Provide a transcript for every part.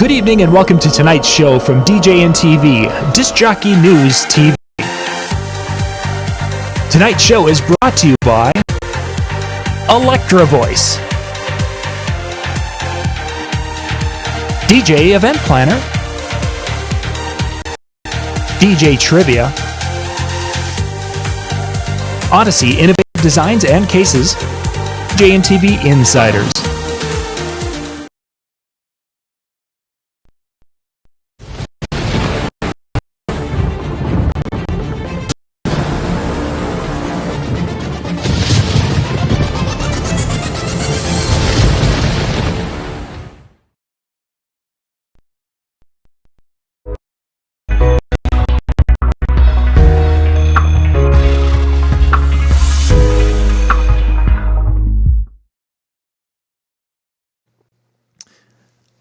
Good evening and welcome to tonight's show from DJ and TV, Disc Jockey News TV. Tonight's show is brought to you by Electra Voice, DJ Event Planner, DJ Trivia, Odyssey Innovative Designs and Cases, DJ and TV Insiders.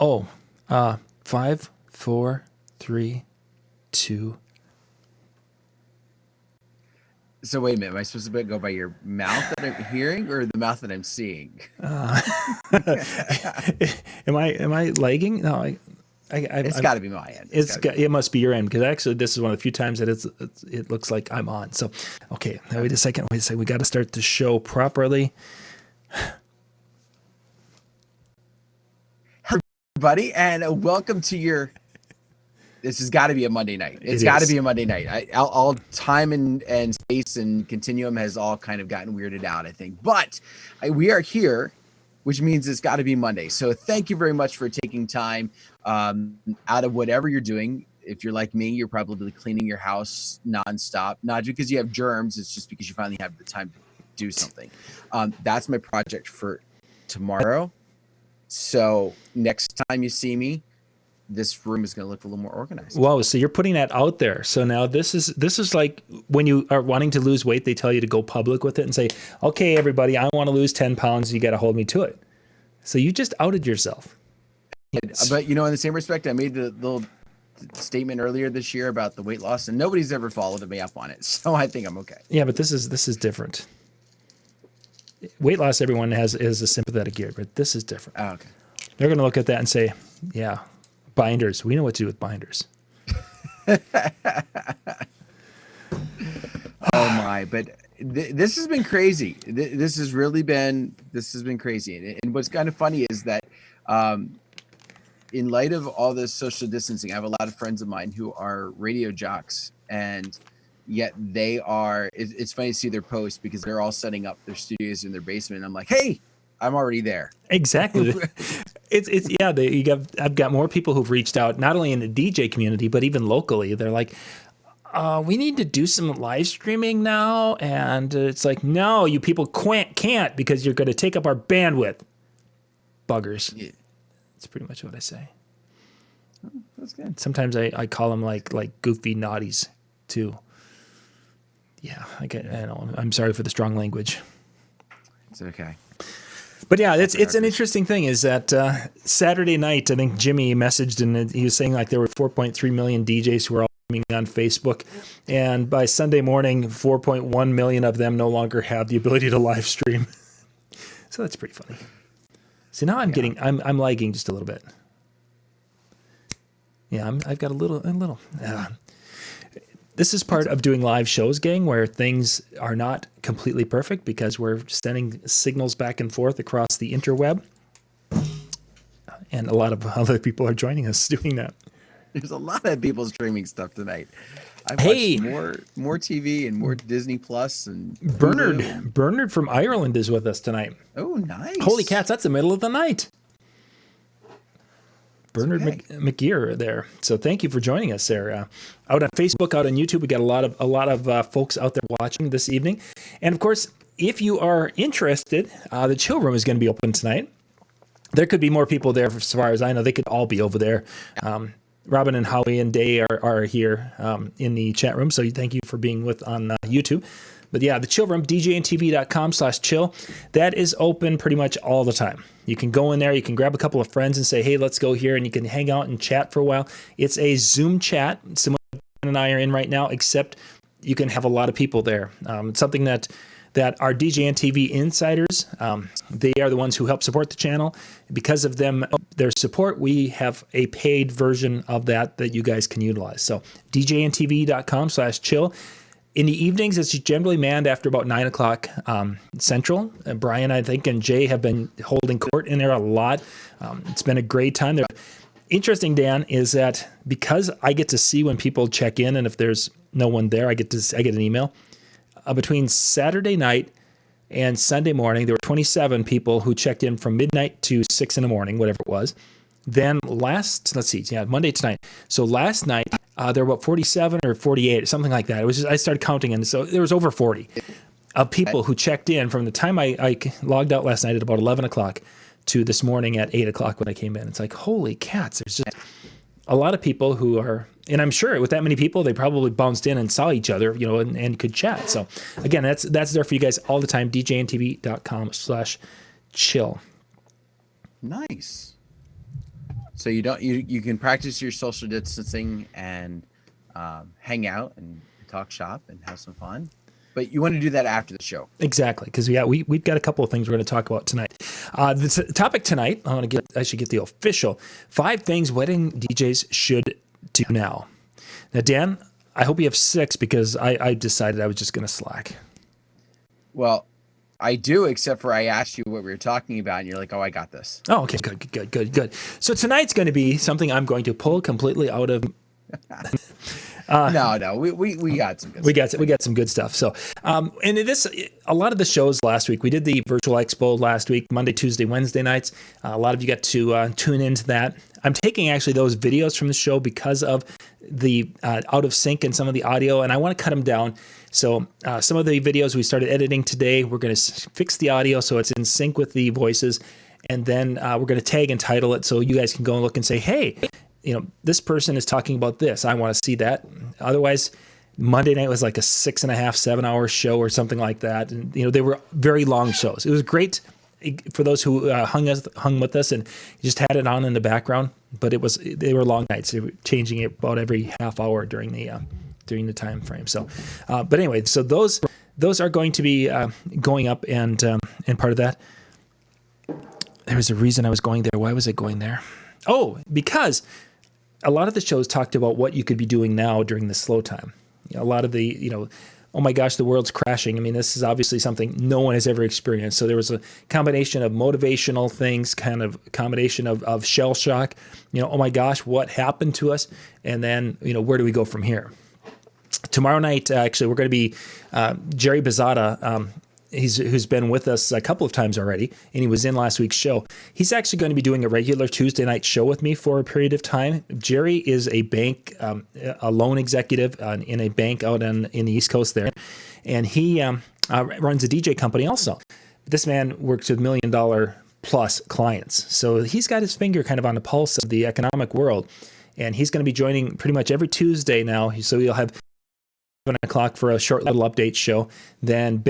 Oh, 5, 4, 3, 2. So wait a minute, am I supposed to go by your mouth that I'm hearing or the mouth that I'm seeing? Am I lagging? No, it's got to be my end. It must be your end, because actually this is one of the few times that it looks like I'm on. So, okay, now wait a second. We got to start the show properly. Buddy, and welcome to your. This has got to be a Monday night. It's got to be a Monday night. All time and space and continuum has all kind of gotten weirded out, I think. But we are here, which means it's got to be Monday. So thank you very much for taking time out of whatever you're doing. If you're like me, you're probably cleaning your house nonstop, not because you have germs. It's just because you finally have the time to do something. That's my project for tomorrow. So next time you see me, this room is going to look a little more organized. Whoa! So you're putting that out there. So now this is like when you are wanting to lose weight, they tell you to go public with it and say, "Okay, everybody, I want to lose 10 pounds. You got to hold me to it." So you just outed yourself. But in the same respect, I made the little statement earlier this year about the weight loss, and nobody's ever followed me up on it. So I think I'm okay. Yeah, but this is different. Weight loss, everyone is a sympathetic ear, but this is different. Oh, okay. They're going to look at that and say, yeah, binders. We know what to do with binders. Oh my, but this has been crazy. This has been crazy. And what's kind of funny is that in light of all this social distancing, I have a lot of friends of mine who are radio jocks, and yet they are, it's funny to see their posts because they're all setting up their studios in their basement. And I'm like, hey, I'm already there. Exactly. I've got more people who've reached out, not only in the DJ community, but even locally. They're like, we need to do some live streaming now. And it's like, no, you people can't because you're going to take up our bandwidth. Buggers. Yeah. That's pretty much what I say. Oh, that's good. Sometimes I call them like goofy naughties too. Yeah, I know. I'm sorry for the strong language. It's okay. But yeah, it's an interesting thing is that Saturday night, I think Jimmy messaged and he was saying like there were 4.3 million DJs who were all streaming on Facebook. And by Sunday morning, 4.1 million of them no longer have the ability to live stream. So that's pretty funny. See, now I'm lagging just a little bit. Yeah, I've got a little. This is part of doing live shows, gang, where things are not completely perfect because we're sending signals back and forth across the interweb. And a lot of other people are joining us doing that. There's a lot of people streaming stuff tonight. I've watched more TV and more Disney Plus and Bernard from Ireland is with us tonight. Oh, nice. Holy cats, that's the middle of the night. Bernard McGear there. So thank you for joining us there. Out on Facebook, out on YouTube, we got a lot of folks out there watching this evening. And of course, if you are interested, the chill room is going to be open tonight. There could be more people there as far as I know. They could all be over there. Robin and Howie and Day are here in the chat room. So thank you for being on YouTube. But yeah, the chill room, djntv.com/chill. That is open pretty much all the time. You can go in there, you can grab a couple of friends and say, hey, let's go here, and you can hang out and chat for a while. It's a Zoom chat, similar to Ben and I are in right now, except you can have a lot of people there. It's something that our DJ and TV insiders, they are the ones who help support the channel. Because of them, their support, we have a paid version of that you guys can utilize. So djntv.com/chill. In the evenings, it's generally manned after about 9 o'clock Central. Brian, I think, and Jay have been holding court in there a lot. It's been a great time. Interesting, Dan, is that because I get to see when people check in, and if there's no one there, I get an email. Between Saturday night and Sunday morning, there were 27 people who checked in from midnight to 6 in the morning, whatever it was. Then Monday to night. So last night, there were about 47 or 48, something like that. It was I started counting, and so there was over 40 of people who checked in from the time I logged out last night at about 11 o'clock to this morning at 8 o'clock when I came in. It's like, holy cats, there's just a lot of people who are, and I'm sure with that many people, they probably bounced in and saw each other, and could chat. So again, that's there for you guys all the time, djntv.com/chill. Nice. So you can practice your social distancing and hang out and talk shop and have some fun. But you want to do that after the show. Exactly, because we've got a couple of things we're going to talk about tonight. The topic tonight, I should get the official 5 things wedding DJs should do now. Now, Dan, I hope you have 6 because I decided I was just going to slack. Well, I do, except for I asked you what we were talking about, and you're like, "Oh, I got this." Oh, okay, good. So tonight's going to be something I'm going to pull completely out of. No, we got some good stuff. We got some good stuff. So, and a lot of the shows last week, we did the virtual expo last week, Monday, Tuesday, Wednesday nights. A lot of you got to tune into that. I'm taking actually those videos from the show because of the out of sync in some of the audio, and I want to cut them down. So some of the videos we started editing today, we're going to fix the audio so it's in sync with the voices, and then we're going to tag and title it so you guys can go and look and say, hey, this person is talking about this. I want to see that. Otherwise, Monday night was like a 6.5, 7 hour show or something like that. And, they were very long shows. It was great for those who hung with us and just had it on in the background, but they were long nights. They were changing it about every half hour during the time frame. So, but anyway, so those are going to be going up, and part of that, there was a reason I was going there. Why was I going there? Oh, because a lot of the shows talked about what you could be doing now during the slow time. A lot of the, oh my gosh, the world's crashing. I mean, this is obviously something no one has ever experienced. So there was a combination of motivational things, kind of combination of shell shock, oh my gosh, what happened to us? And then, where do we go from here? Tomorrow night, actually, we're going to be Jerry Bizzata, who's been with us a couple of times already, and he was in last week's show. He's actually going to be doing a regular Tuesday night show with me for a period of time. Jerry is a bank, a loan executive in a bank out in the East Coast there, and he runs a DJ company also. This man works with $1 million plus clients, so he's got his finger kind of on the pulse of the economic world, and he's going to be joining pretty much every Tuesday now. So you'll have 7 o'clock for a short little update show. Then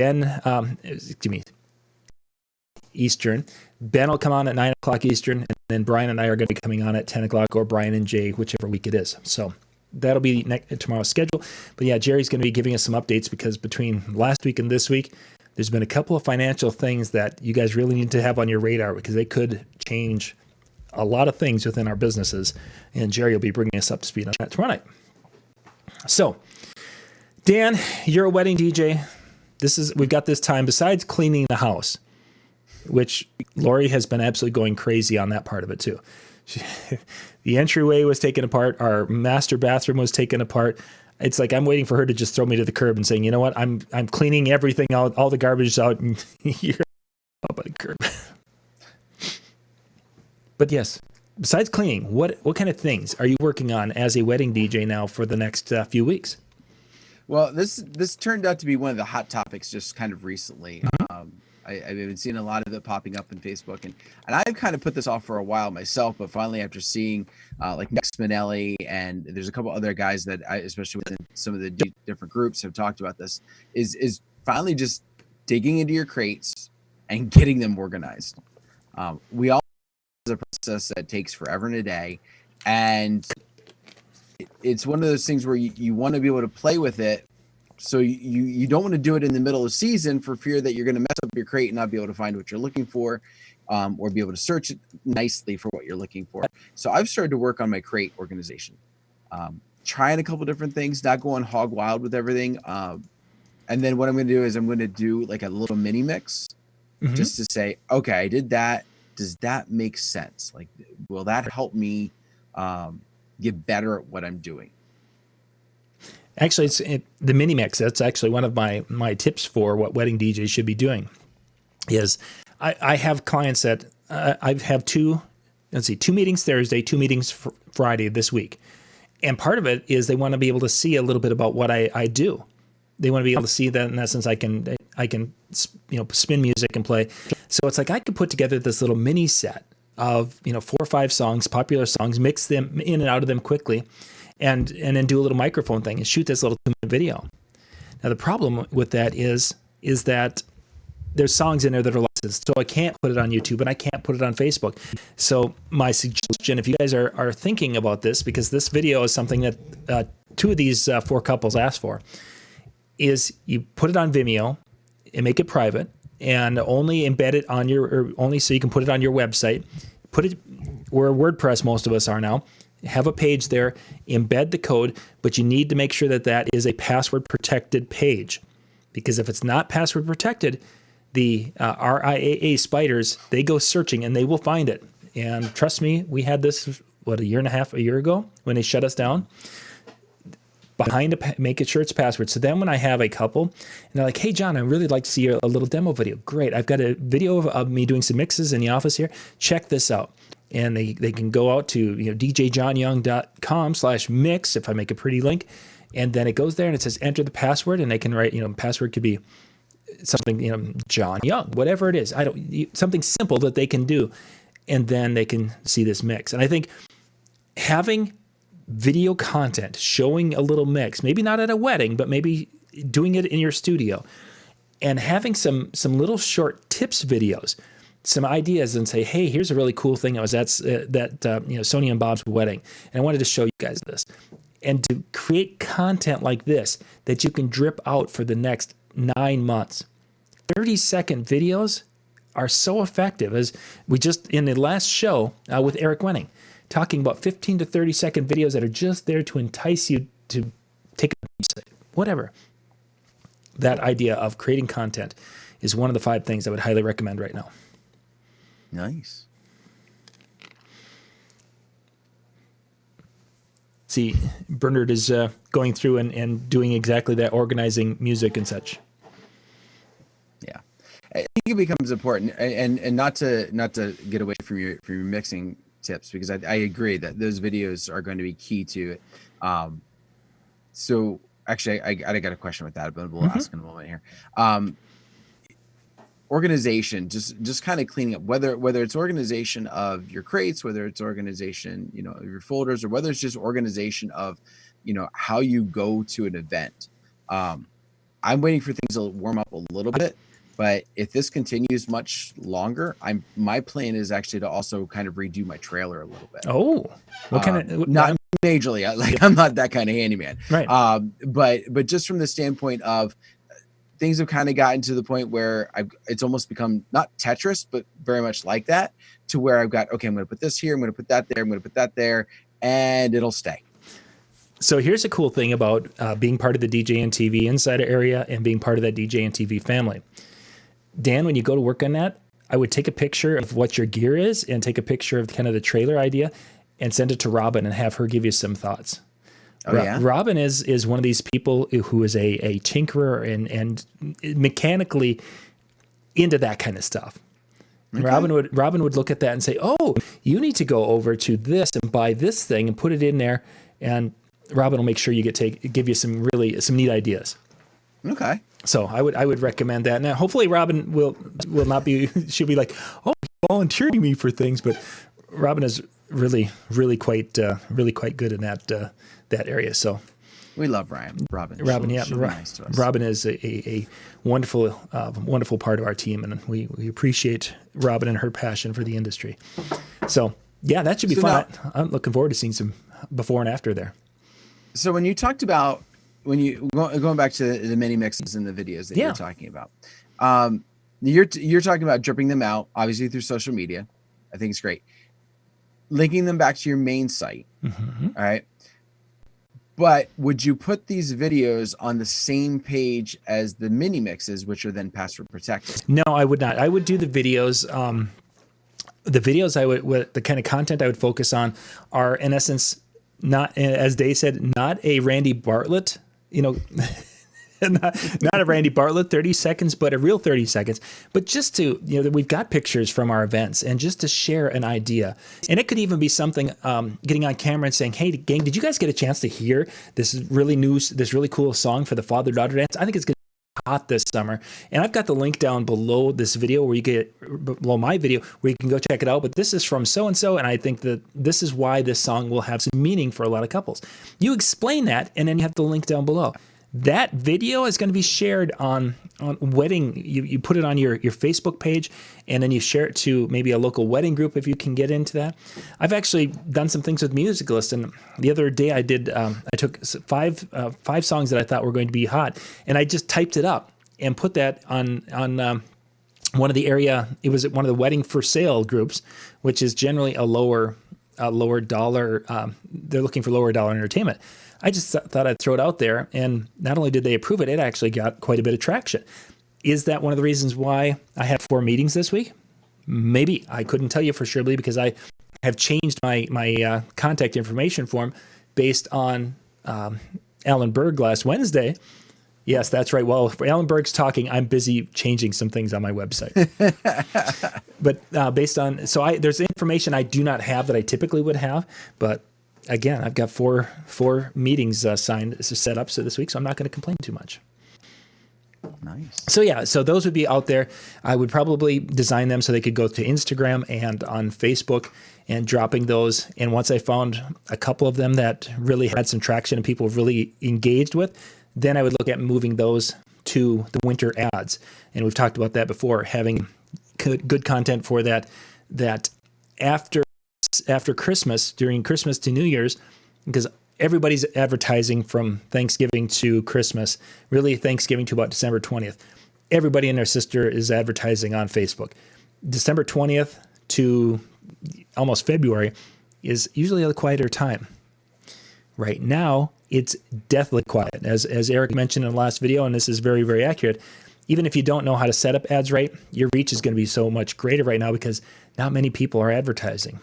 Eastern. Ben will come on at 9 o'clock Eastern, and then Brian and I are going to be coming on at 10 o'clock, or Brian and Jay, whichever week it is. So that'll be tomorrow's schedule. But yeah, Jerry's going to be giving us some updates because between last week and this week, there's been a couple of financial things that you guys really need to have on your radar because they could change a lot of things within our businesses. And Jerry will be bringing us up to speed on that tomorrow night. So, Dan, you're a wedding DJ. We've got this time besides cleaning the house, which Lori has been absolutely going crazy on that part of it too. The entryway was taken apart. Our master bathroom was taken apart. It's like I'm waiting for her to just throw me to the curb and saying, you know what, I'm cleaning everything out, all the garbage out, and you're up by the curb. But yes, besides cleaning, what kind of things are you working on as a wedding DJ now for the next few weeks? Well, this turned out to be one of the hot topics just kind of recently. I've been seeing a lot of it popping up on Facebook, and I've kind of put this off for a while myself, but finally after seeing like Nick Spinelli and there's a couple other guys that especially within some of the different groups have talked about this, is finally just digging into your crates and getting them organized. We all is a process that takes forever and a day, and it's one of those things where you want to be able to play with it So you don't want to do it in the middle of season for fear that you're going to mess up your crate and not be able to find what you're looking for, or be able to search it nicely for what you're looking for. So I've started to work on my crate organization, trying a couple different things, not going hog wild with everything. And then what I'm going to do is I'm going to do like a little mini mix, just to say, okay, I did that. Does that make sense? Like, will that help me get better at what I'm doing? Actually, the mini mix. That's actually one of my tips for what wedding DJs should be doing. Is I have clients that I have two meetings Thursday, 2 meetings Friday this week, and part of it is they want to be able to see a little bit about what I do. They want to be able to see that in essence I can spin music and play. So it's like I could put together this little mini set of 4 or 5 songs, popular songs, mix them in and out of them quickly. And then do a little microphone thing and shoot this little 2-minute video. Now the problem with that is that there's songs in there that are licensed, so I can't put it on YouTube and I can't put it on Facebook. So my suggestion, if you guys are thinking about this, because this video is something that 2 of these 4 couples asked for, is you put it on Vimeo and make it private and only embed it on or only so you can put it on your website. Put it where WordPress most of us are now. Have a page there, embed the code, but you need to make sure that is a password protected page, because if it's not password protected, the RIAA spiders, they go searching and they will find it. And trust me, we had this, a year ago when they shut us down, making sure it's password. So then when I have a couple and they're like, hey, John, I'd really like to see a little demo video. Great. I've got a video of me doing some mixes in the office here. Check this out. And they can go out to djjohnyoung.com/mix if I make a pretty link, and then it goes there and it says enter the password, and they can write password could be something John Young, whatever it is, something simple that they can do, and then they can see this mix. And I think having video content showing a little mix, maybe not at a wedding, but maybe doing it in your studio, and having some little short tips videos, some ideas, and say, hey, here's a really cool thing. I was at Sonia and Bob's wedding, and I wanted to show you guys this. And to create content like this that you can drip out for the next 9 months. 30-second videos are so effective. As we just, in the last show with Eric Wenning, talking about 15 to 30-second videos that are just there to entice you to take a whatever. That idea of creating content is one of the 5 things I would highly recommend right now. Nice. See, Bernard is going through and doing exactly that, organizing music and such. Yeah, I think it becomes important, and not to get away from your mixing tips, because I agree that those videos are going to be key to it. So actually, I got a question with that, but we'll ask in a moment here. Organization, just kind of cleaning up, whether it's organization of your crates, whether it's organization, of your folders, or whether it's just organization of, how you go to an event. I'm waiting for things to warm up a little bit, but if this continues much longer, my plan is actually to also kind of redo my trailer a little bit. Oh, what kind of? Not majorly, I'm not that kind of handyman, right? But just from the standpoint of, things have kind of gotten to the point where it's almost become not Tetris, but very much like that, to where I've got, okay, I'm going to put this here, I'm going to put that there, I'm going to put that there, and it'll stay. So here's a cool thing about being part of the DJ and TV Insider area and being part of that DJ and TV family. Dan, when you go to work on that, I would take a picture of what your gear is and take a picture of kind of the trailer idea and send it to Robin and have her give you some thoughts. Oh, yeah? Robin is one of these people who is a tinkerer and mechanically into that kind of stuff. Okay. Robin would look at that and say, "Oh, you need to go over to this and buy this thing and put it in there." And Robin will make sure you give you some neat ideas. Okay. So I would recommend that. Now, hopefully, Robin will not be. She'll be like, "Oh, volunteering me for things," but Robin is really quite good in that area. So we love Robin. Yeah, nice to us. Robin is a wonderful part of our team, and we appreciate Robin and her passion for the industry. So yeah, that should be fun. I'm looking forward to seeing some before and after there. So when you talked about when you going back to the mini mixes and the videos that you're talking about, you're talking about dripping them out, obviously through social media. I think it's great. Linking them back to your main site. Mm-hmm. All right. But would you put these videos on the same page as the mini mixes, which are then password protected? No, I would not. I would do the videos. The videos the kind of content I would focus on are, in essence, not, as Dave said, not a Randy Bartlett, not a Randy Bartlett 30 seconds, but a real 30 seconds. But just to, we've got pictures from our events and just to share an idea. And it could even be something, getting on camera and saying, hey, gang, did you guys get a chance to hear this really cool song for the father-daughter dance? I think it's going to be hot this summer. And I've got the link down below this video below my video where you can go check it out. But this is from so-and-so. And I think that this is why this song will have some meaning for a lot of couples. You explain that, and then you have the link down below. That video is going to be shared on wedding. You put it on your Facebook page, and then you share it to maybe a local wedding group if you can get into that. I've actually done some things with Musicalist, and the other day I took five songs that I thought were going to be hot, and I just typed it up and put that on one of the area. It was one of the wedding for sale groups, which is generally a lower dollar. They're looking for lower dollar entertainment. I just thought I'd throw it out there, and not only did they approve it, it actually got quite a bit of traction. Is that one of the reasons why I had 4 meetings this week? Maybe. I couldn't tell you for sure, because I have changed my contact information form based on Alan Berg last Wednesday. Yes, that's right. Well, if Alan Berg's talking, I'm busy changing some things on my website. But based on, there's information I do not have that I typically would have, but again, I've got four meetings set up this week, so I'm not going to complain too much. Nice. So those would be out there. I would probably design them so they could go to Instagram and on Facebook and dropping those. And once I found a couple of them that really had some traction and people really engaged with, then I would look at moving those to the winter ads. And we've talked about that before, having good content for that after Christmas, during Christmas to New Year's, because everybody's advertising from Thanksgiving to Christmas, really Thanksgiving to about December 20th. Everybody and their sister is advertising on Facebook. December 20th to almost February is usually a quieter time. Right now, it's deathly quiet. As Eric mentioned in the last video, and this is very, very accurate, even if you don't know how to set up ads right, your reach is going to be so much greater right now because not many people are advertising.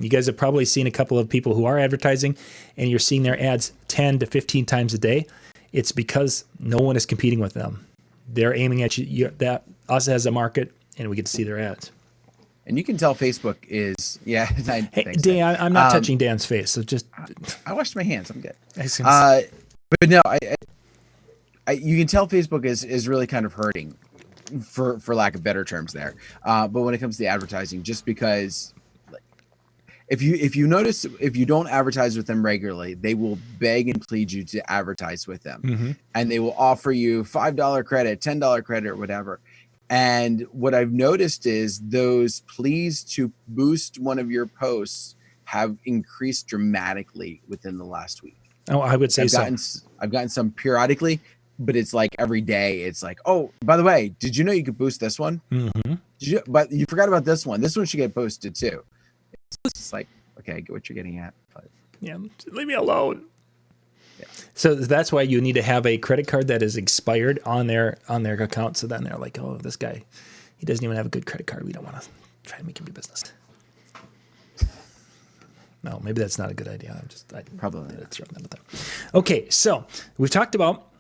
You guys have probably seen a couple of people who are advertising, and you're seeing their ads 10 to 15 times a day. It's because no one is competing with them. They're aiming at you. That us as a market, and we get to see their ads. And you can tell Facebook is, yeah. Hey, Dan, I'm not touching Dan's face, so just. I washed my hands. I'm good. But no, you can tell Facebook is really kind of hurting, for lack of better terms there. But when it comes to the advertising, just because. If you notice, if you don't advertise with them regularly, they will beg and plead you to advertise with them. Mm-hmm. And they will offer you $5 credit, $10 credit, or whatever. And what I've noticed is those pleas to boost one of your posts have increased dramatically within the last week. Oh, I would say I've gotten some periodically, but it's like every day. It's like, oh, by the way, did you know you could boost this one? Mm-hmm. But you forgot about this one. This one should get boosted too. It's just like, okay, I get what you're getting at. But yeah, leave me alone. Yeah. So that's why you need to have a credit card that is expired on their account. So then they're like, oh, this guy, he doesn't even have a good credit card. We don't want to try to make him do business. No, maybe that's not a good idea. Probably throw that out there. Okay, so we've talked about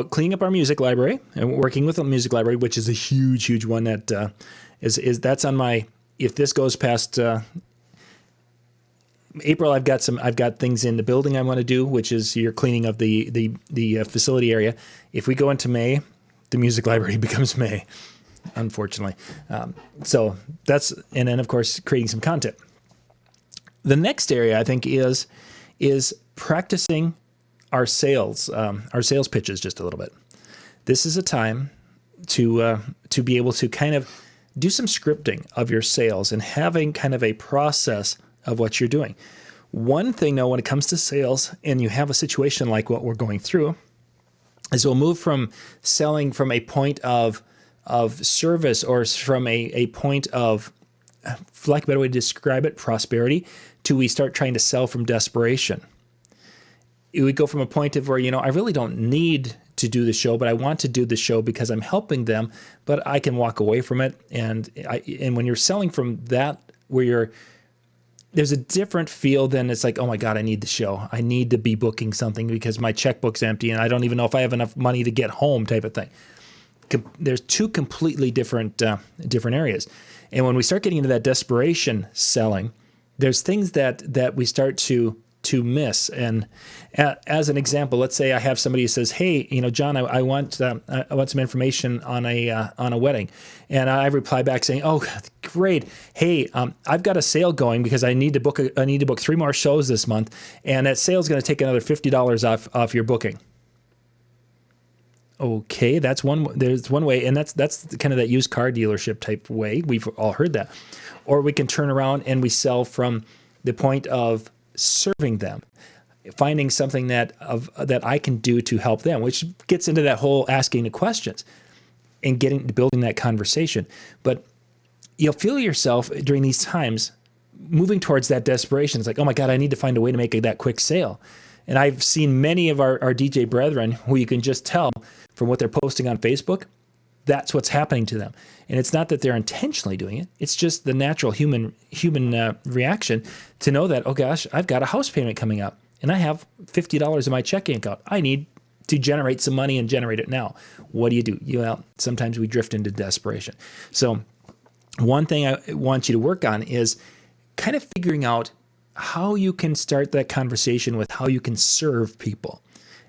cleaning up our music library and working with a music library, which is a huge one that is that's on my. If this goes past April, I've got things in the building I want to do, which is your cleaning of the facility area. If we go into May, the music library becomes May, unfortunately. So that's, and then of course creating some content. The next area I think is practicing our sales pitches just a little bit. This is a time to be able to kind of do some scripting of your sales and having kind of a process of what you're doing. One thing, though, when it comes to sales and you have a situation like what we're going through, is we'll move from selling from a point of service, or from a point of, for lack of a better way to describe it, prosperity, to we start trying to sell from desperation. We go from a point of where, I really don't need to do the show, but I want to do the show because I'm helping them, but I can walk away from it. And when you're selling from that, where there's a different feel than it's like, oh my God, I need the show. I need to be booking something because my checkbook's empty and I don't even know if I have enough money to get home, type of thing. There's two completely different areas. And when we start getting into that desperation selling, there's things that we start to miss. And as an example, let's say I have somebody who says, "Hey, John, I want some information on a wedding," and I reply back saying, "Oh, great! Hey, I've got a sale going because I need to book 3 more shows this month, and that sale is going to take another $50 off your booking." Okay, that's one. There's one way, and that's kind of that used car dealership type way. We've all heard that. Or we can turn around and we sell from the point of serving them, finding something that I can do to help them, which gets into that whole asking the questions and building that conversation. But you'll feel yourself during these times moving towards that desperation. It's like, oh my God, I need to find a way to make that quick sale. And I've seen many of our DJ brethren who you can just tell from what they're posting on Facebook, that's what's happening to them. And it's not that they're intentionally doing it. It's just the natural human reaction to know that, oh gosh, I've got a house payment coming up and I have $50 in my checking account. I need to generate some money and generate it now. What do? Sometimes we drift into desperation. So one thing I want you to work on is kind of figuring out how you can start that conversation with how you can serve people.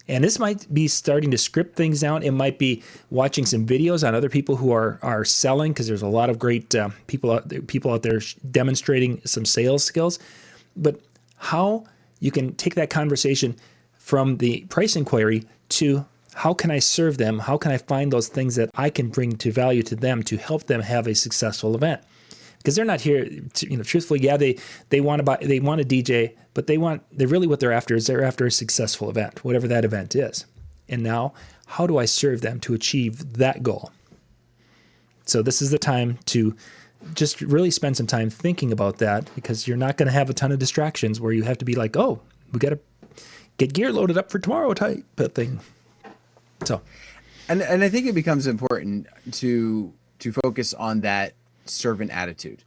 And this might be starting to script things out. It might be watching some videos on other people who are selling, because there's a lot of great people out there demonstrating some sales skills. But how you can take that conversation from the price inquiry to how can I serve them? How can I find those things that I can bring to value to them to help them have a successful event? Because they're not here to, truthfully, yeah, they want a DJ, but they're after a successful event, whatever that event is. And now, how do I serve them to achieve that goal? So this is the time to just really spend some time thinking about that, because you're not going to have a ton of distractions where you have to be like, oh, we got to get gear loaded up for tomorrow type of thing. So, and I think it becomes important to focus on that servant attitude.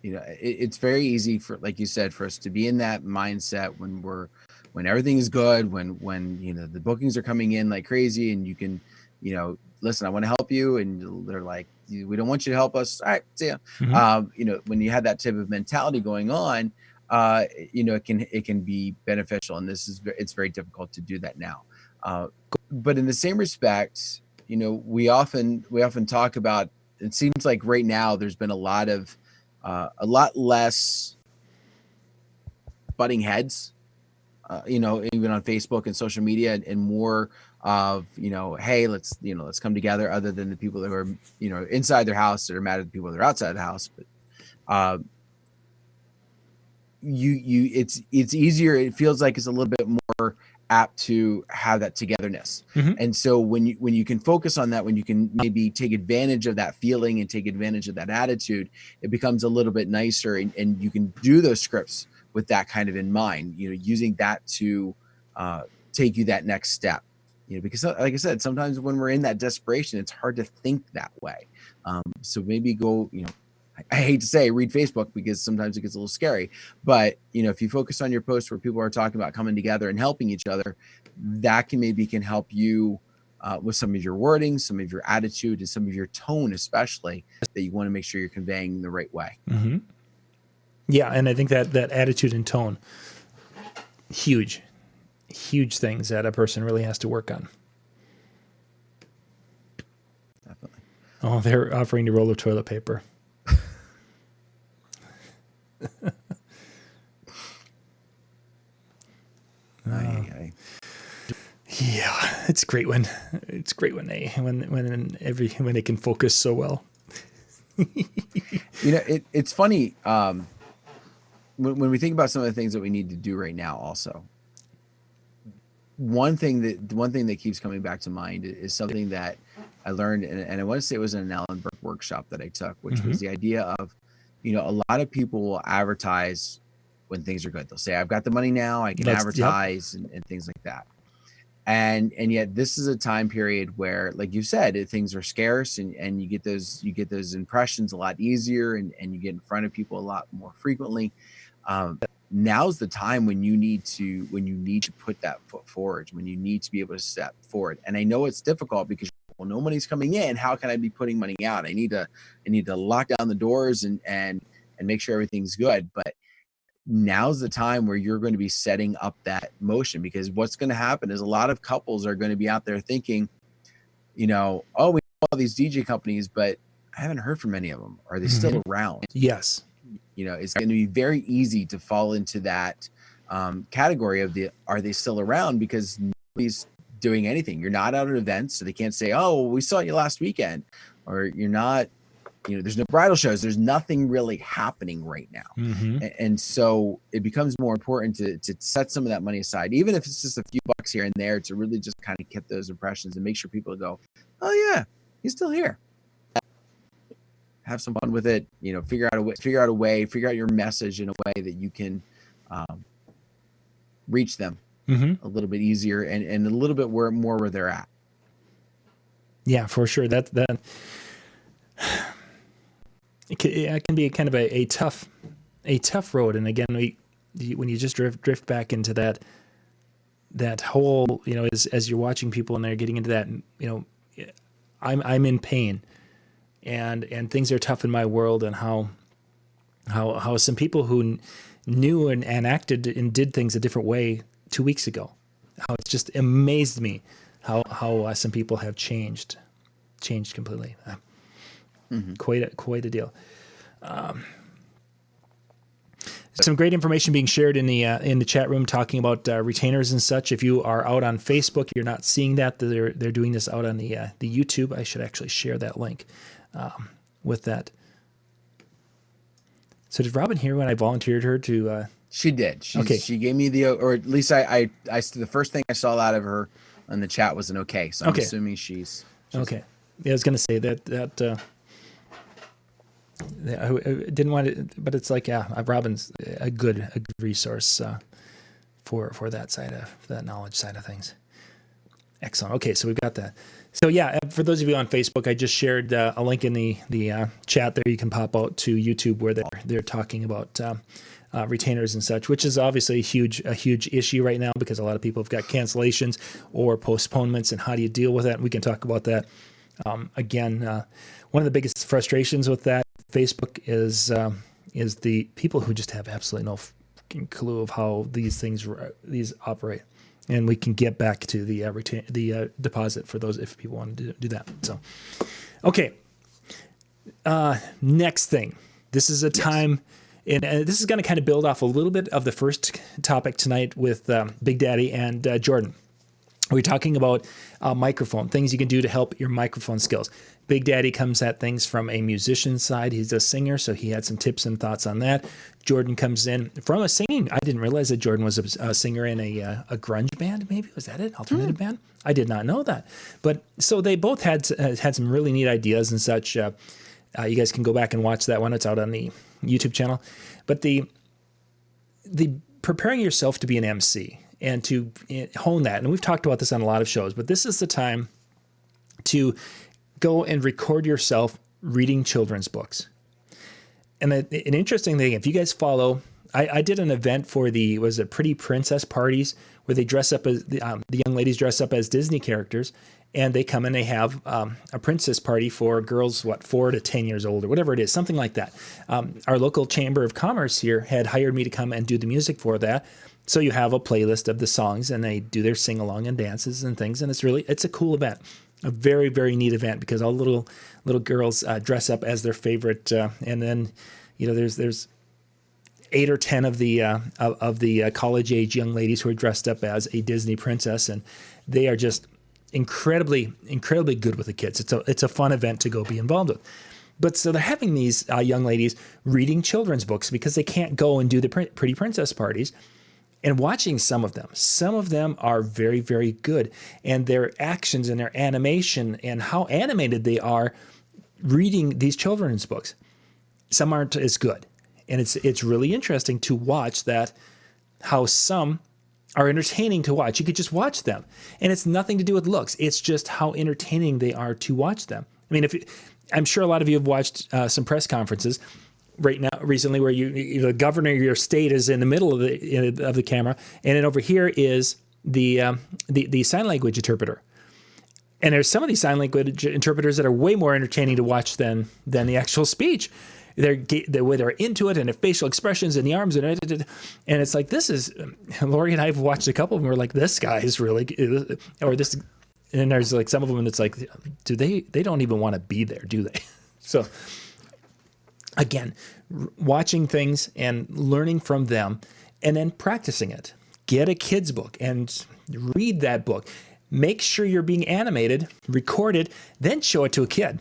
It's very easy for, like you said, for us to be in that mindset when everything is good, when the bookings are coming in like crazy, and you can, listen, I want to help you, and they're like, we don't want you to help us. All right, see ya. Mm-hmm. When you have that type of mentality going on, it can be beneficial, and it's very difficult to do that now. But in the same respect, we often talk about. It seems like right now there's been a lot less butting heads, even on Facebook and social media, and more of, hey, let's come together, other than the people that are, inside their house that are mad at the people that are outside the house. But it's easier. It feels like it's a little bit more apt to have that togetherness. Mm-hmm. And so when you can focus on that, when you can maybe take advantage of that feeling and take advantage of that attitude, it becomes a little bit nicer, and you can do those scripts with that kind of in mind, using that to take you that next step, because like I said, sometimes when we're in that desperation, it's hard to think that way. So maybe go, I hate to say read Facebook, because sometimes it gets a little scary, but if you focus on your posts where people are talking about coming together and helping each other, that can help you with some of your wording, some of your attitude, and some of your tone, especially, that you want to make sure you're conveying the right way. Mm-hmm. Yeah, and I think that attitude and tone, huge things that a person really has to work on. Definitely. Oh, they're offering to roll of toilet paper. Yeah, it's great when they can focus so well. It's funny when we think about some of the things that we need to do right now. Also, one thing that keeps coming back to mind is something that I learned, and I want to say it was an Alan Burke workshop that I took, which was the idea of, a lot of people will advertise when things are good. They'll say, I've got the money now, I can advertise, and things like that. And yet this is a time period where, like you said, things are scarce, and you get those impressions a lot easier, and you get in front of people a lot more frequently. Now's the time when you need to put that foot forward, when you need to be able to step forward. And I know it's difficult because, well, no money's coming in. How can I be putting money out? I need to lock down the doors and make sure everything's good. But now's the time where you're going to be setting up that motion, because what's going to happen is a lot of couples are going to be out there thinking, oh, we know all these DJ companies, but I haven't heard from any of them. Are they still around? Yes. It's going to be very easy to fall into that category of are they still around, because nobody's doing anything. You're not out at events, so they can't say, oh, we saw you last weekend, or you're not, there's no bridal shows. There's nothing really happening right now. And so it becomes more important to set some of that money aside, even if it's just a few bucks here and there, to really just kind of get those impressions and make sure people go, oh yeah, he's still here. Have some fun with it, figure out your message in a way that you can reach them a little bit easier and a little bit more where they're at. Yeah, for sure. That it can be kind of a tough road. And again, when you just drift back into that whole, as you're watching people and they're getting into that, I'm in pain. And things are tough in my world, and how some people who knew and acted and did things a different way 2 weeks ago, how it's just amazed me how some people have changed completely. Quite a deal. Some great information being shared in the chat room talking about retainers and such. If you are out on Facebook, you're not seeing that. They're doing this out on the YouTube. I should actually share that link with that. So did Robin hear when I volunteered her to? She did. Okay. She gave me or at least I the first thing I saw out of her in the chat was an okay. So I'm assuming she's okay. Yeah, I was going to say that. I didn't want it, but it's like, Robin's a good resource for that knowledge side of things. Excellent. Okay, so we've got that. So for those of you on Facebook, I just shared a link in the chat there. You can pop out to YouTube where they're talking about retainers and such, which is obviously a huge issue right now, because a lot of people have got cancellations or postponements, and how do you deal with that? We can talk about that. Again, one of the biggest frustrations with that Facebook is the people who just have absolutely no fucking clue of how these operate. And we can get back to the deposit for those if people want to do that. So, okay. Next thing. This is a time, and this is going to kind of build off a little bit of the first topic tonight with Big Daddy and Jordan. We're talking about microphone, things you can do to help your microphone skills. Big Daddy comes at things from a musician side. He's a singer, so he had some tips and thoughts on that. Jordan comes in from a singing. I didn't realize that Jordan was a singer in a grunge band, maybe. Was that it? Alternative band? I did not know that. But so they both had some really neat ideas and such. You guys can go back and watch that one. It's out on the YouTube channel. But the preparing yourself to be an MC and to hone that, and we've talked about this on a lot of shows, but this is the time to go and record yourself reading children's books. And an interesting thing, if you guys follow, I did an event for Pretty Princess parties, where they dress up as the young ladies dress up as Disney characters, and they come and they have a princess party for girls, 4 to 10 years old, or whatever it is, something like that. Our local Chamber of Commerce here had hired me to come and do the music for that. So you have a playlist of the songs, and they do their sing along and dances and things, and it's a cool event. A very, very neat event, because all little girls dress up as their favorite, and then there's 8 or 10 of the college age young ladies who are dressed up as a Disney princess, and they are just incredibly good with the kids. It's a fun event to go be involved with. But so they're having these young ladies reading children's books because they can't go and do the Pretty Princess parties. And watching some of them are very, very good. And their actions and their animation and how animated they are reading these children's books, some aren't as good. And it's really interesting to watch that, how some are entertaining to watch. You could just watch them. And it's nothing to do with looks. It's just how entertaining they are to watch them. I mean, I'm sure a lot of you have watched some press conferences recently where the governor of your state is in the middle of the camera, and then over here is the sign language interpreter. And there's some of these sign language interpreters that are way more entertaining to watch than the actual speech. The way they're into it, and their facial expressions and the arms, and it's like, this is, Lori and I have watched a couple of them. We're like, this guy is really, or this, and there's like some of them, and it's like, they don't even want to be there, do they? So again, watching things and learning from them, and then practicing it. Get a kid's book and read that book. Make sure you're being animated, recorded, then show it to a kid.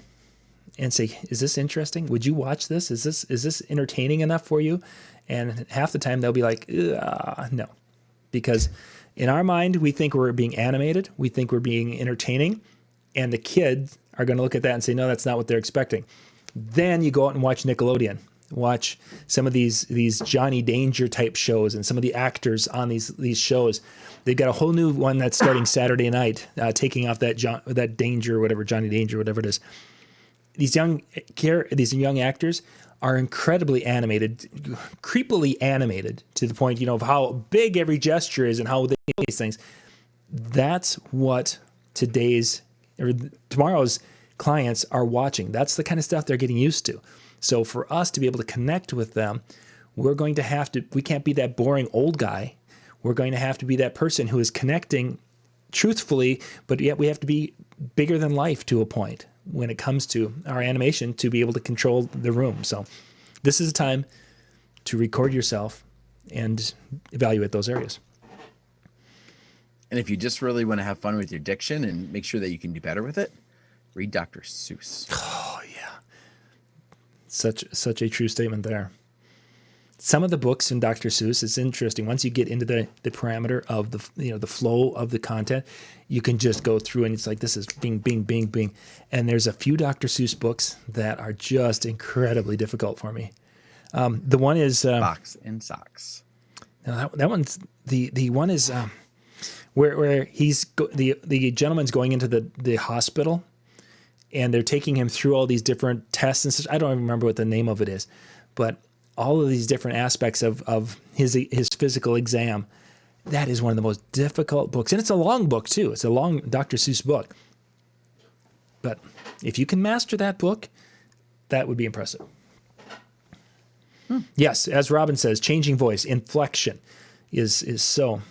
And say, is this interesting? Would you watch this? Is this entertaining enough for you? And half the time they'll be like, no. Because in our mind, we think we're being animated. We think we're being entertaining. And the kids are going to look at that and say, no, that's not what they're expecting. Then you go out and watch Nickelodeon. Watch some of these Johnny Danger type shows and some of the actors on these shows. They've got a whole new one that's starting Saturday night, taking off that Danger, whatever, Johnny Danger, whatever it is. These young actors are incredibly animated, creepily animated, to the point, of how big every gesture is and how they do these things. That's what tomorrow's clients are watching. That's the kind of stuff they're getting used to. So for us to be able to connect with them, we can't be that boring old guy. We're going to have to be that person who is connecting truthfully, but yet we have to be bigger than life to a point when it comes to our animation to be able to control the room. So this is a time to record yourself and evaluate those areas. And if you just really want to have fun with your diction and make sure that you can do better with it, read Dr. Seuss. Oh yeah. Such a true statement there. Some of the books in Dr. Seuss, it's interesting. Once you get into the parameter of the flow of the content, you can just go through and it's like, this is bing, bing, bing, bing. And there's a few Dr. Seuss books that are just incredibly difficult for me. The one is Box and Socks. No, that one's the one is where the gentleman's going into the hospital, and they're taking him through all these different tests and such. I don't even remember what the name of it is, but all of these different aspects of his physical exam. That is one of the most difficult books. And it's a long book too. It's a long Dr. Seuss book. But if you can master that book, that would be impressive. Yes, as Robin says, changing voice, inflection is so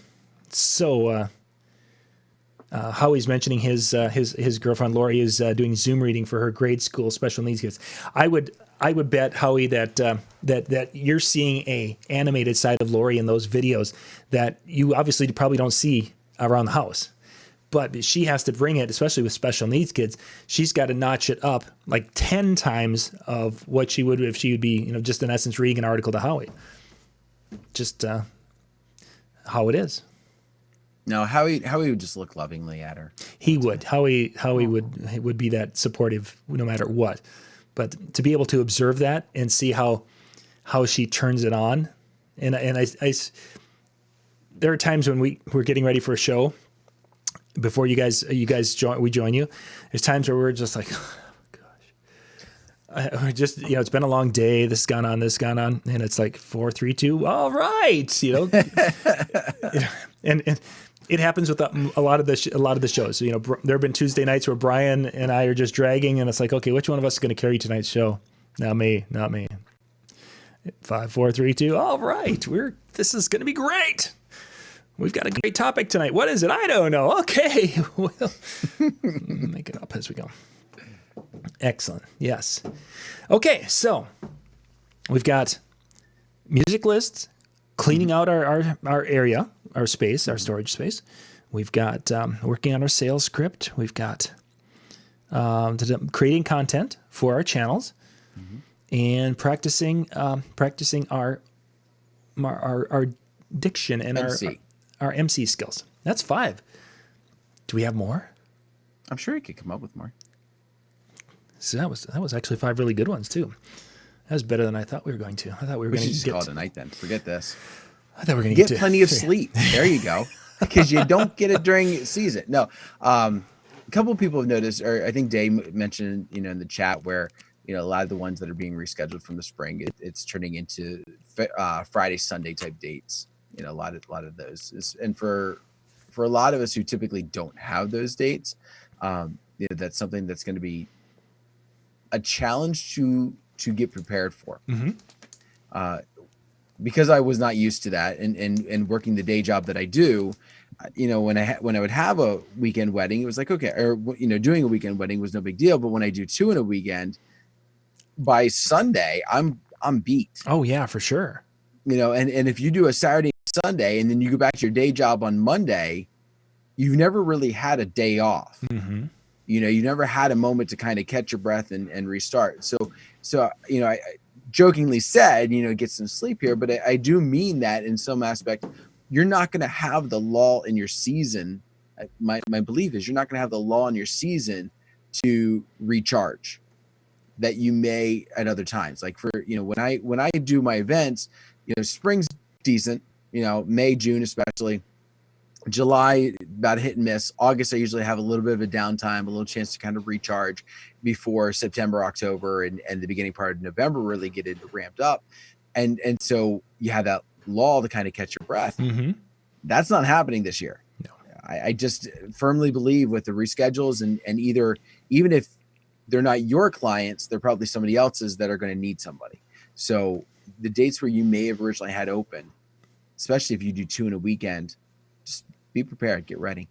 Howie's mentioning his girlfriend Lori is doing Zoom reading for her grade school special needs kids. I would bet, Howie, that you're seeing a animated side of Lori in those videos that you obviously probably don't see around the house. But she has to bring it, especially with special needs kids. She's got to notch it up like 10 times of what she would if she would be, just in essence reading an article to Howie. Just how it is. No, Howie would just look lovingly at her. He would. Howie would be that supportive no matter what. But to be able to observe that and see how she turns it on, and I there are times when we're getting ready for a show before you guys join you. There's times where we're just like, oh, gosh, just it's been a long day. This has gone on, and it's like 4, 3, 2. All right, and it happens with a lot of the shows. There have been Tuesday nights where Brian and I are just dragging, and it's like, okay, which one of us is going to carry tonight's show? Not me. 5, 4, 3, 2. All right, this is going to be great. We've got a great topic tonight. What is it? I don't know. Okay, we'll make it up as we go. Excellent. Yes. Okay, so we've got music lists, cleaning out our area, our space, our storage space. We've got working on our sales script. We've got creating content for our channels, and practicing our diction and MC. our MC skills. That's 5. Do we have more? I'm sure you could come up with more. So that was actually 5 really good ones too. That was better than I thought we were going to. I thought we were We going should to just call it a night then. Forget this. I thought we were going to Get plenty of sleep. There you go. Because you don't get it during season. No. A couple of people have noticed, or I think Dave mentioned, in the chat where, a lot of the ones that are being rescheduled from the spring, it's turning into Friday, Sunday type dates. A lot of those. And for a lot of us who typically don't have those dates, that's something that's going to be a challenge to get prepared for. Mm-hmm. Because I was not used to that, and working the day job that I do, when I would have a weekend wedding, it was like, okay, or doing a weekend wedding was no big deal. But when I do 2 in a weekend, by Sunday, I'm beat. Oh yeah, for sure. And if you do a Saturday, Sunday, and then you go back to your day job on Monday, you've never really had a day off. Mm-hmm. You never had a moment to kind of catch your breath and restart. So I jokingly said, get some sleep here, but I do mean that in some aspect. You're not going to have the lull in your season. My belief is you're not going to have the lull in your season to recharge that you may at other times. Like for, when I do my events, spring's decent, May, June, especially. July, about hit and miss. August, I usually have a little bit of a downtime, a little chance to kind of recharge before September, October, and the beginning part of November really get it ramped up. And so you have that lull to kind of catch your breath. Mm-hmm. That's not happening this year. No. I just firmly believe with the reschedules and even if they're not your clients, they're probably somebody else's that are going to need somebody. So the dates where you may have originally had open, especially if you do 2 in a weekend, just be prepared, get ready.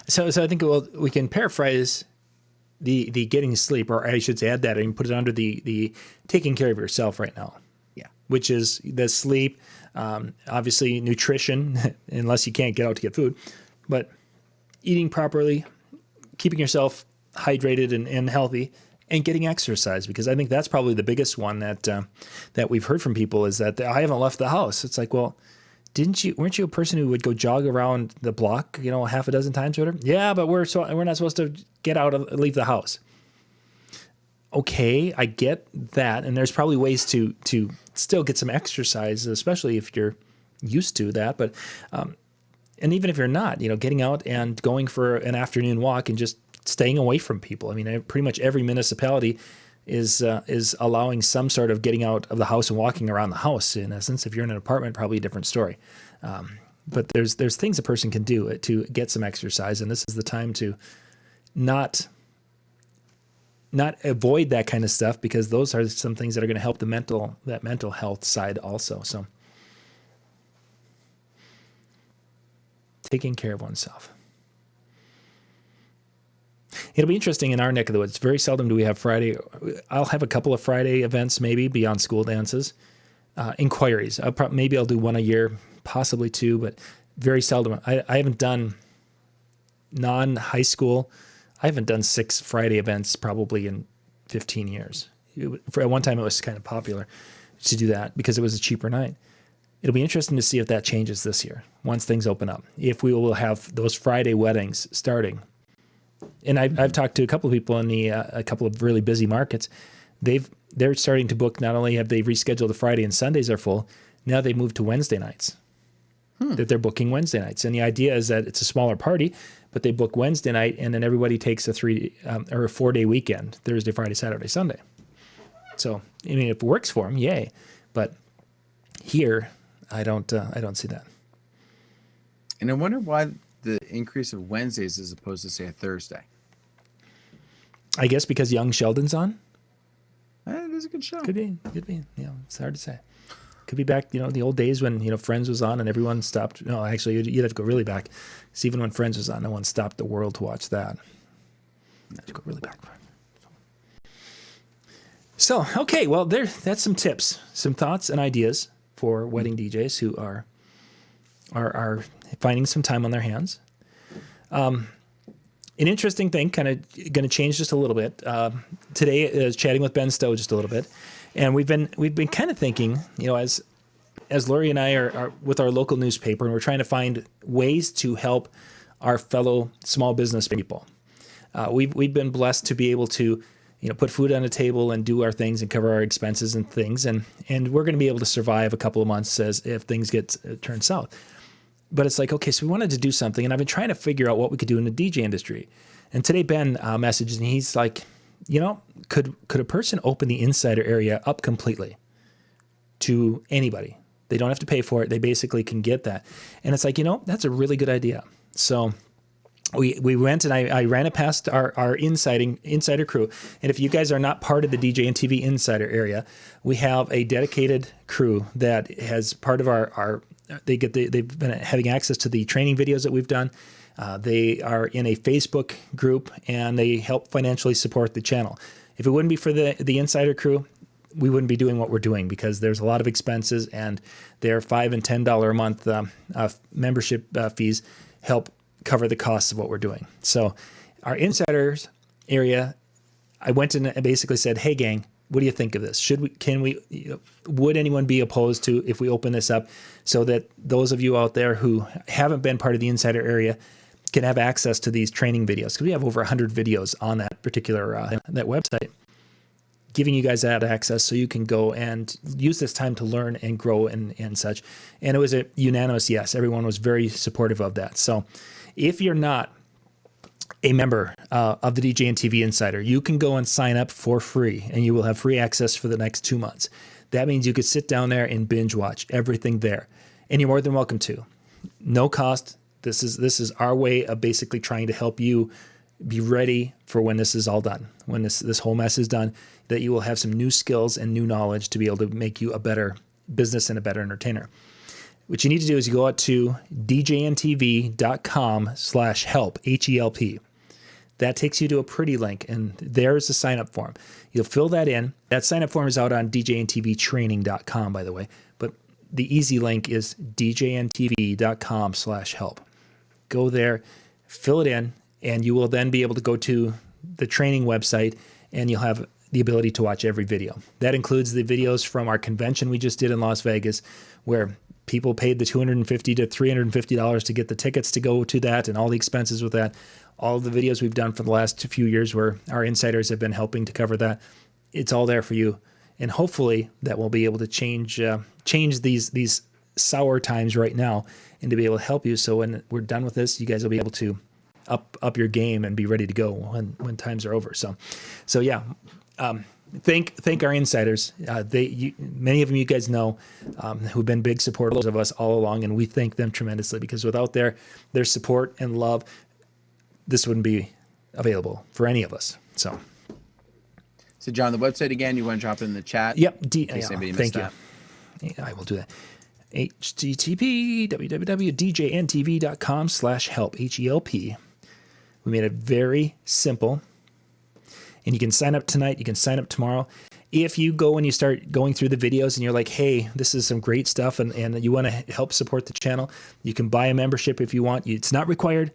So I think we can paraphrase the getting sleep, or I should say add that and put it under the taking care of yourself right now. Yeah. Which is the sleep, obviously nutrition, unless you can't get out to get food, but eating properly, keeping yourself hydrated and healthy, and getting exercise, because I think that's probably the biggest one that we've heard from people is that I haven't left the house. It's like, well, weren't you a person who would go jog around the block, half a dozen times or whatever? Yeah, but we're not supposed to leave the house. Okay, I get that. And there's probably ways to still get some exercise, especially if you're used to that. But, and even if you're not, getting out and going for an afternoon walk and just staying away from people. I mean, pretty much every municipality is allowing some sort of getting out of the house and walking around the house. In essence, if you're in an apartment, probably a different story. But there's things a person can do to get some exercise, and this is the time to not avoid that kind of stuff, because those are some things that are going to help that mental health side also. So taking care of oneself. It'll be interesting in our neck of the woods. Very seldom do we have Friday. I'll have a couple of Friday events, maybe beyond school dances, inquiries. Maybe I'll do 1 a year, possibly 2, but very seldom. I haven't done non-high school. I haven't done 6 Friday events probably in 15 years. At one time, it was kind of popular to do that because it was a cheaper night. It'll be interesting to see if that changes this year once things open up. If we will have those Friday weddings starting. And I've talked to a couple of people in a couple of really busy markets. They're starting to book. Not only have they rescheduled the Friday and Sundays are full, now they've moved to Wednesday nights. That they're booking Wednesday nights, and the idea is that it's a smaller party, but they book Wednesday night, and then everybody takes a 4-day weekend: Thursday, Friday, Saturday, Sunday. So I mean, if it works for them, yay! But here, I don't see that. And I wonder why the increase of Wednesdays as opposed to, say, a Thursday. I guess because Young Sheldon's on. It is a good show. Could be. It's hard to say. Could be back, the old days when, Friends was on and everyone stopped. No, actually, you'd have to go really back. Because even when Friends was on, no one stopped the world to watch that. You'd have to go really back. So, okay, well, that's some tips, some thoughts and ideas for wedding DJs who are finding some time on their hands. An interesting thing, kind of going to change just a little bit. Today is chatting with Ben Stowe just a little bit, and we've been kind of thinking, as as Lori and I are with our local newspaper, and we're trying to find ways to help our fellow small business people. We've been blessed to be able to, put food on the table and do our things and cover our expenses and things, and we're going to be able to survive a couple of months as if things get turned south. But it's like, okay, so we wanted to do something, and I've been trying to figure out what we could do in the DJ industry. And today Ben messaged, and he's like, could a person open the insider area up completely to anybody? They don't have to pay for it. They basically can get that. And it's like, that's a really good idea. So we went and I ran it past our insider crew. And if you guys are not part of the DJ and TV insider area, we have a dedicated crew that has part of they've been having access to the training videos that we've done. They are in a Facebook group, and they help financially support the channel. If it wouldn't be for the insider crew, we wouldn't be doing what we're doing, because there's a lot of expenses, and their $5 and $10 a month membership fees help cover the costs of what we're doing. So our insiders area, I went in and basically said, hey gang, what do you think of this? Would anyone be opposed to if we open this up, so that those of you out there who haven't been part of the insider area can have access to these training videos? Because we have over 100 videos on that particular that website, giving you guys that access so you can go and use this time to learn and grow and such. And it was a unanimous yes. Everyone was very supportive of that. So if you're not a member of the DJ and TV Insider, you can go and sign up for free, and you will have free access for the next 2 months. That means you could sit down there and binge watch everything there, and you're more than welcome to. No cost. This is our way of basically trying to help you be ready for when this is all done, when this whole mess is done, that you will have some new skills and new knowledge to be able to make you a better business and a better entertainer. What you need to do is you go out to djntv.com/help, HELP. That takes you to a pretty link, and there's the sign-up form. You'll fill that in. That sign-up form is out on djntvtraining.com, by the way, but the easy link is djntv.com/help. Go there, fill it in, and you will then be able to go to the training website, and you'll have the ability to watch every video. That includes the videos from our convention we just did in Las Vegas, where people paid the $250 to $350 to get the tickets to go to that, and all the expenses with that. All the videos we've done for the last few years where our insiders have been helping to cover that. It's all there for you. And hopefully that will be able to change these sour times right now, and to be able to help you. So when we're done with this, you guys will be able to up your game and be ready to go when times are over. So yeah. Thank our insiders. Many of them you guys know, who've been big supporters of us all along, and we thank them tremendously, because without their support and love, this wouldn't be available for any of us. So John, the website again, you want to drop it in the chat? Yep. Thank you. I will do that. http://djntv.com/help, HELP. We made it very simple. And you can sign up tonight. You can sign up tomorrow. If you go and you start going through the videos and you're like, hey, this is some great stuff, and you want to help support the channel, you can buy a membership if you want. It's not required.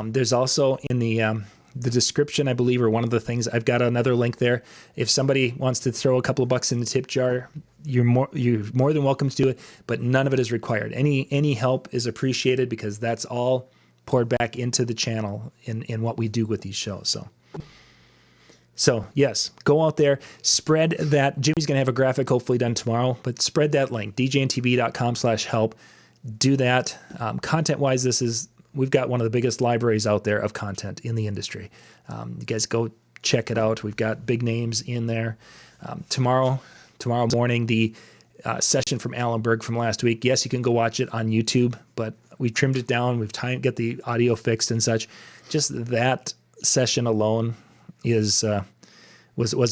There's also in the description, I believe, or one of the things, I've got another link there. If somebody wants to throw a couple of bucks in the tip jar, you're more than welcome to do it, but none of it is required. Any help is appreciated, because that's all poured back into the channel in what we do with these shows. So yes, go out there, spread that. Jimmy's going to have a graphic hopefully done tomorrow, but spread that link, djntv.com/help. Do that. Content-wise, we've got one of the biggest libraries out there of content in the industry. You guys go check it out. We've got big names in there. Tomorrow morning, the session from Alan Berg from last week. Yes, you can go watch it on YouTube, but we trimmed it down. We've get the audio fixed and such. Just that session alone was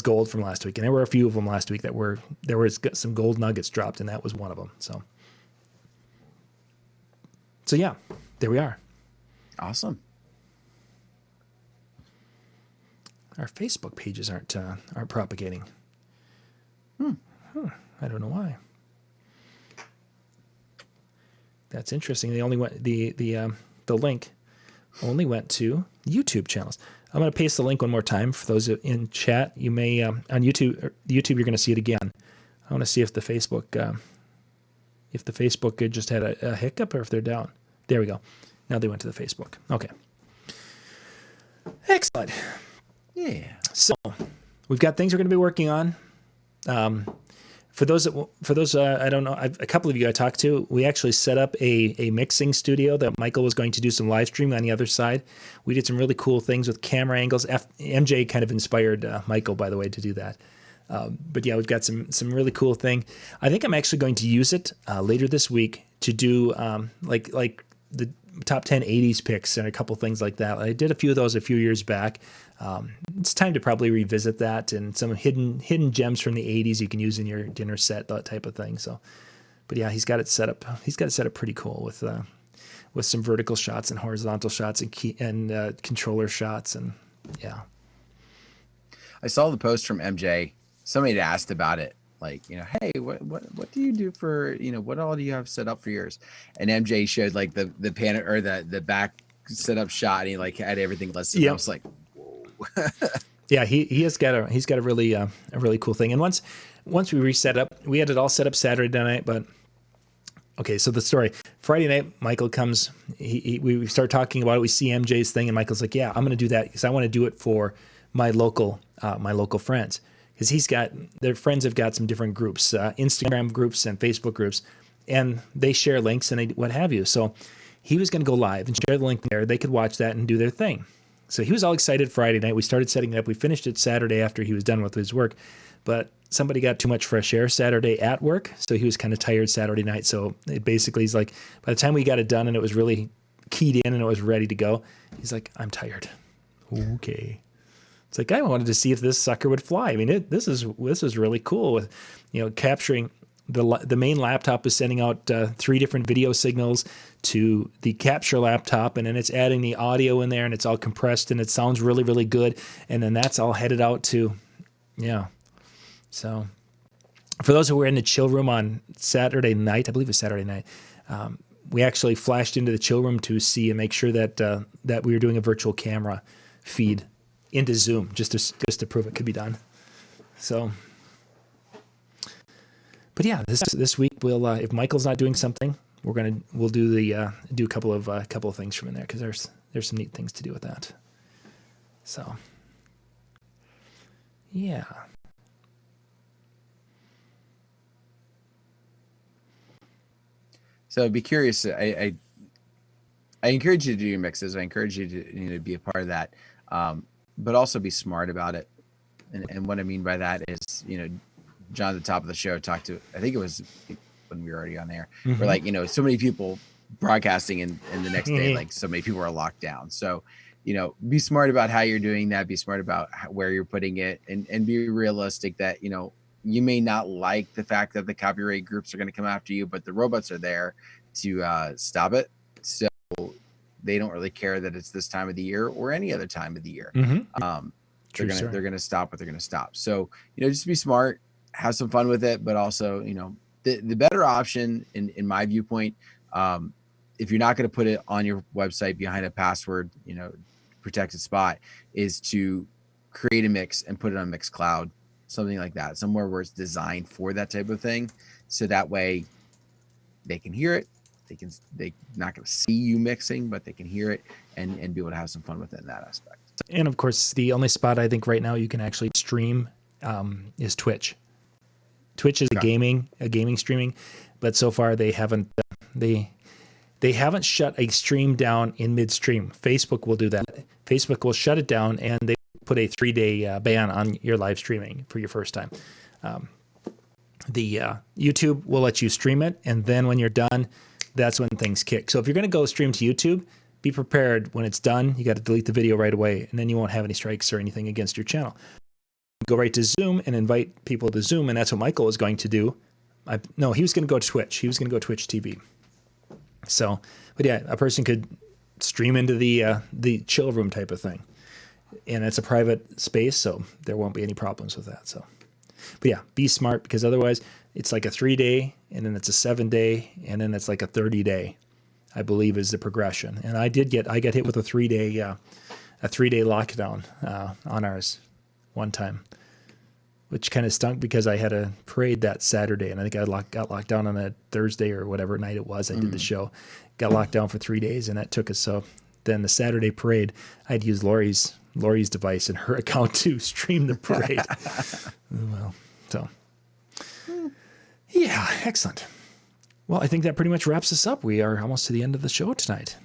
gold from last week, and there were a few of them last week there was some gold nuggets dropped, and that was one of them. So yeah, there we are. Awesome. Our Facebook pages aren't propagating. I don't know why. That's interesting. They only went the link only went to YouTube channels. I'm going to paste the link one more time for those in chat. You may on YouTube you're going to see it again. I want to see if the Facebook if the Facebook had just had a hiccup or if they're down. There we go. Now they went to the Facebook. Okay. Excellent. Yeah. So we've got things we're going to be working on. For those I don't know, a couple of you I talked to, we actually set up a mixing studio that Michael was going to do some live stream on the other side. We did some really cool things with camera angles. MJ kind of inspired Michael, by the way, to do that. But yeah, we've got some really cool thing. I think I'm actually going to use it later this week to do like the top 10 80s picks and a couple things like that. I did a few of those a few years back. It's time to probably revisit that and some hidden gems from the 80s you can use in your dinner set, that type of thing. So, but yeah, he's got it set up. He's got it set up pretty cool with some vertical shots and horizontal shots and controller shots, and yeah. I saw the post from MJ. Somebody had asked about it, like, hey, what do you do for, what all do you have set up for yours? And MJ showed like the pan or the back setup shot, and he like had everything listed. Yep. I was like, whoa. Yeah, he's got a really cool thing. And once we reset up, we had it all set up Saturday night, but okay, so the story. Friday night, Michael comes, we start talking about it, we see MJ's thing, and Michael's like, yeah, I'm gonna do that because I want to do it for my local friends. Because their friends have got some different groups, Instagram groups and Facebook groups, and they share links and what have you. So he was going to go live and share the link there. They could watch that and do their thing. So he was all excited Friday night. We started setting it up. We finished it Saturday after he was done with his work. But somebody got too much fresh air Saturday at work, so he was kind of tired Saturday night. So it basically, he's like, by the time we got it done and it was really keyed in and it was ready to go, he's like, I'm tired. Okay. It's like, I wanted to see if this sucker would fly. I mean, this is really cool with, capturing the main laptop is sending out 3 different video signals to the capture laptop, and then it's adding the audio in there, and it's all compressed, and it sounds really, really good. And then that's all headed out to, yeah. So for those who were in the chill room on Saturday night, I believe it was Saturday night, we actually flashed into the chill room to see and make sure that we were doing a virtual camera feed into Zoom just to prove it could be done. So, but yeah, this week we'll if Michael's not doing something, we'll do a couple of things from in there, because there's some neat things to do with that. So, yeah. So I'd be curious. I encourage you to do your mixes. I encourage you to be a part of that. But also be smart about it. And what I mean by that is, John at the top of the show talked to, I think it was when we were already on there, mm-hmm. We're like, so many people broadcasting and the next day, like so many people are locked down. So, be smart about how you're doing that. Be smart about where you're putting it, and be realistic that, you may not like the fact that the copyright groups are going to come after you, but the robots are there to stop it. So they don't really care that it's this time of the year or any other time of the year. Mm-hmm. They're gonna stop what they're gonna stop. So just be smart, have some fun with it, but also the better option in my viewpoint, if you're not going to put it on your website behind a password, protected spot, is to create a mix and put it on Mixcloud, something like that, somewhere where it's designed for that type of thing, so that way they can hear it. They're not going to see you mixing, but they can hear it and be able to have some fun with it in that aspect. And of course, the only spot I think right now you can actually stream is Twitch. Twitch is a gaming streaming, but so far they haven't shut a stream down in midstream. Facebook will do that. Facebook will shut it down, and they put a 3-day ban on your live streaming for your first time. The YouTube will let you stream it, and then when you're done, that's when things kick. So if you're going to go stream to YouTube, be prepared. When it's done, you got to delete the video right away, and then you won't have any strikes or anything against your channel. Go right to Zoom and invite people to Zoom, and that's what Michael was going to do. No, he was going to go to Twitch. He was going to go Twitch TV. So, but yeah, a person could stream into the chill room type of thing, and it's a private space, so there won't be any problems with that. So, but yeah, be smart, because otherwise it's like a 3-day, and then it's a 7-day, and then it's like a 30-day, I believe, is the progression. And I got hit with a 3-day lockdown on ours one time. which kind of stunk because I had a parade that Saturday, and I think I got locked down on a Thursday or whatever night it was. I did the show, got locked down for 3 days, and that took us. So then the Saturday parade, I'd use Lori's device and her account to stream the parade. Well, so yeah, excellent. Well, I think that pretty much wraps us up. We are almost to the end of the show tonight.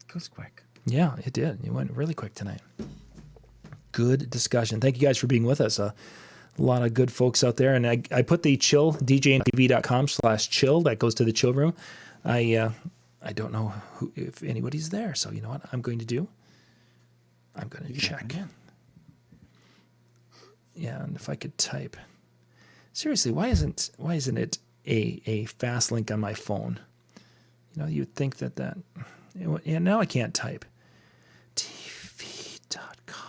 Goes quick. Yeah, it did. It went really quick tonight. Good discussion. Thank you guys for being with us. A lot of good folks out there. And I put the chill, djntv.com/chill. That goes to the chill room. I don't know if anybody's there. So you know what I'm going to do? I'm going to check. Yeah, and if I could type. Seriously, why isn't it a fast link on my phone? You know, you'd think that yeah, now I can't type. TV.com.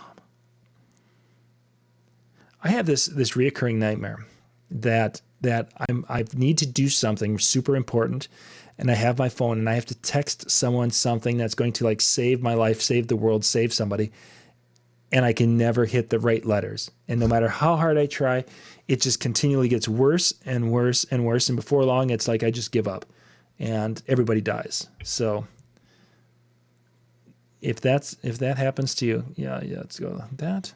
I have this reoccurring nightmare that I need to do something super important, and I have my phone and I have to text someone something that's going to like save my life, save the world, save somebody, and I can never hit the right letters. And no matter how hard I try, it just continually gets worse and worse and worse. And before long, it's like I just give up, and everybody dies. So if that happens to you, yeah, let's go that.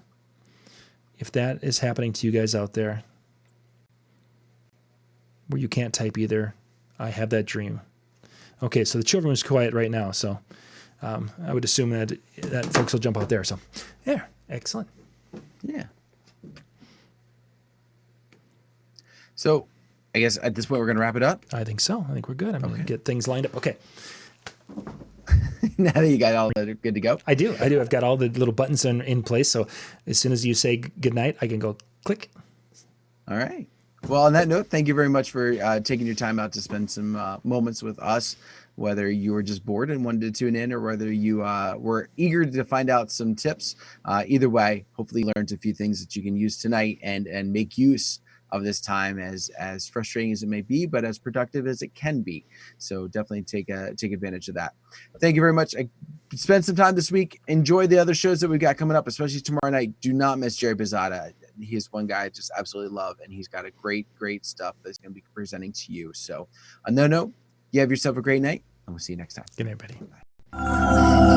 If that is happening to you guys out there, where you can't type either, I have that dream. Okay, so the children is quiet right now, so I would assume that folks will jump out there. So, yeah, excellent. Yeah. So, I guess at this point we're going to wrap it up. I think so. I think we're good. I'm going to get things lined up. Okay. Now that you got all that good to go. I do. I've got all the little buttons in place. So as soon as you say good night, I can go click. All right. Well, on that note, thank you very much for taking your time out to spend some moments with us, whether you were just bored and wanted to tune in or whether you were eager to find out some tips. Either way, hopefully you learned a few things that you can use tonight and make use of this time as frustrating as it may be, but as productive as it can be. So definitely take advantage of that. Thank you very much. Spend some time this week. Enjoy the other shows that we've got coming up, especially tomorrow night. Do not miss Jerry Pizzata. He's one guy I just absolutely love, and he's got a great stuff that's going to be presenting to you. So on that note, you have yourself a great night, and we'll see you next time. Good night, buddy. Bye.